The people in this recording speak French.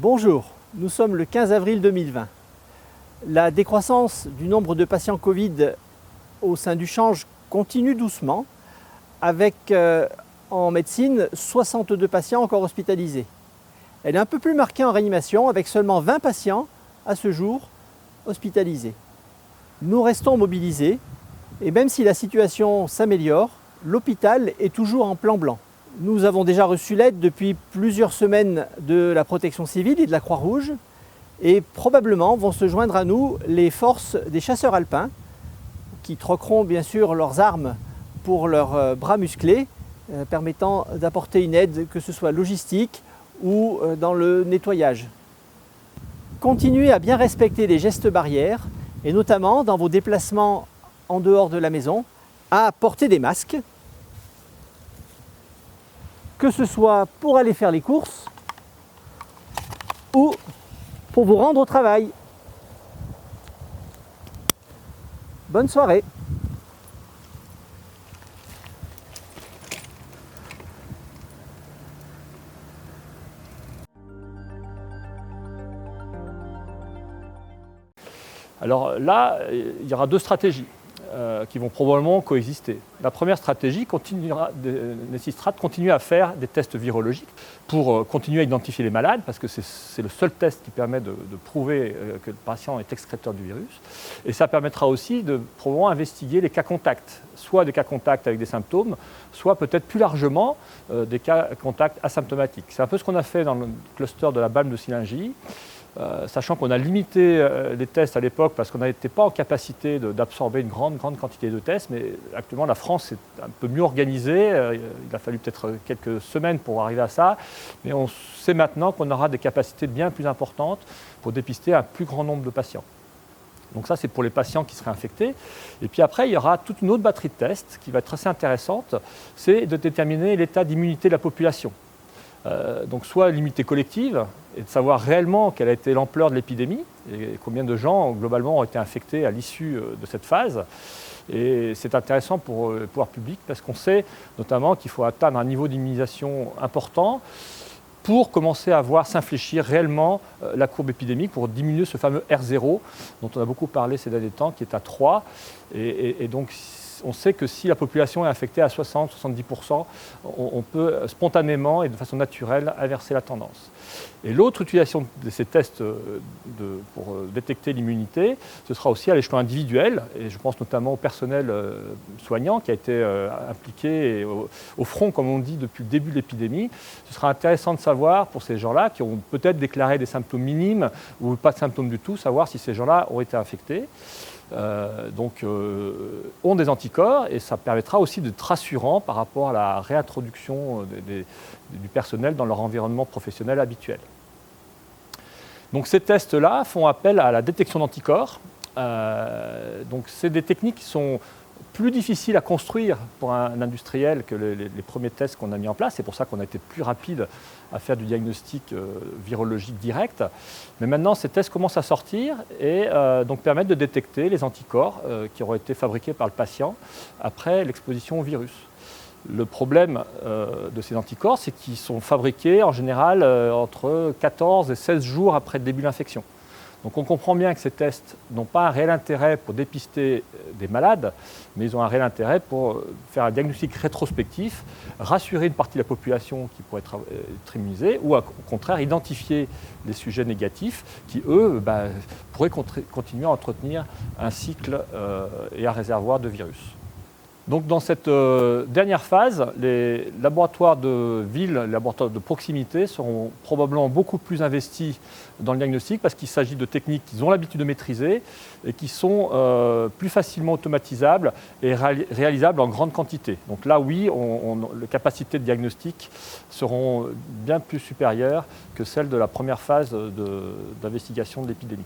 Bonjour, nous sommes le 15 avril 2020. La décroissance du nombre de patients Covid au sein du Change continue doucement, avec en médecine 62 patients encore hospitalisés. Elle est un peu plus marquée en réanimation, avec seulement 20 patients à ce jour hospitalisés. Nous restons mobilisés et même si la situation s'améliore, l'hôpital est toujours en plan blanc. Nous avons déjà reçu l'aide depuis plusieurs semaines de la protection civile et de la Croix-Rouge et probablement vont se joindre à nous les forces des chasseurs alpins qui troqueront bien sûr leurs armes pour leurs bras musclés permettant d'apporter une aide que ce soit logistique ou dans le nettoyage. Continuez à bien respecter les gestes barrières et notamment dans vos déplacements en dehors de la maison à porter des masques, que ce soit pour aller faire les courses ou pour vous rendre au travail. Bonne soirée. Alors là, il y aura deux stratégies qui vont probablement coexister. La première stratégie nécessitera de continuer à faire des tests virologiques pour continuer à identifier les malades, parce que c'est le seul test qui permet de prouver que le patient est excréteur du virus. Et ça permettra aussi de probablement investiguer les cas contacts, soit des cas contacts avec des symptômes, soit peut-être plus largement des cas contacts asymptomatiques. C'est un peu ce qu'on a fait dans le cluster de la Balme de Sillingy. Sachant qu'on a limité les tests à l'époque parce qu'on n'était pas en capacité d'absorber une grande quantité de tests, mais actuellement la France est un peu mieux organisée, il a fallu peut-être quelques semaines pour arriver à ça, mais on sait maintenant qu'on aura des capacités bien plus importantes pour dépister un plus grand nombre de patients. Donc ça, c'est pour les patients qui seraient infectés. Et puis après, il y aura toute une autre batterie de tests qui va être assez intéressante, c'est de déterminer l'état d'immunité de la population. Donc soit l'immunité collective, et de savoir réellement quelle a été l'ampleur de l'épidémie et combien de gens globalement ont été infectés à l'issue de cette phase. Et c'est intéressant pour le pouvoir public parce qu'on sait notamment qu'il faut atteindre un niveau d'immunisation important pour commencer à voir s'infléchir réellement la courbe épidémique, pour diminuer ce fameux R0 dont on a beaucoup parlé ces derniers temps, qui est à 3. Et donc on sait que si la population est infectée à 60-70%, on peut spontanément et de façon naturelle inverser la tendance. Et l'autre utilisation de ces tests pour détecter l'immunité, ce sera aussi à l'échelon individuel, et je pense notamment au personnel soignant qui a été impliqué au front, comme on dit, depuis le début de l'épidémie. Ce sera intéressant de savoir, pour ces gens-là, qui ont peut-être déclaré des symptômes minimes ou pas de symptômes du tout, savoir si ces gens-là ont été infectés. Ont des anticorps et ça permettra aussi d'être rassurant par rapport à la réintroduction du personnel dans leur environnement professionnel habituel. Donc ces tests-là font appel à la détection d'anticorps. Donc c'est des techniques qui sont plus difficiles à construire pour un industriel que les premiers tests qu'on a mis en place. C'est pour ça qu'on a été plus rapide à faire du diagnostic virologique direct. Mais maintenant, ces tests commencent à sortir et donc permettent de détecter les anticorps qui auraient été fabriqués par le patient après l'exposition au virus. Le problème de ces anticorps, c'est qu'ils sont fabriqués en général entre 14 et 16 jours après le début de l'infection. Donc on comprend bien que ces tests n'ont pas un réel intérêt pour dépister des malades, mais ils ont un réel intérêt pour faire un diagnostic rétrospectif, rassurer une partie de la population qui pourrait être immunisée, ou au contraire identifier les sujets négatifs qui, eux, pourraient continuer à entretenir un cycle et un réservoir de virus. Donc dans cette dernière phase, les laboratoires de ville, les laboratoires de proximité seront probablement beaucoup plus investis dans le diagnostic parce qu'il s'agit de techniques qu'ils ont l'habitude de maîtriser et qui sont plus facilement automatisables et réalisables en grande quantité. Donc là, oui, les capacités de diagnostic seront bien plus supérieures que celles de la première phase d'investigation de l'épidémie.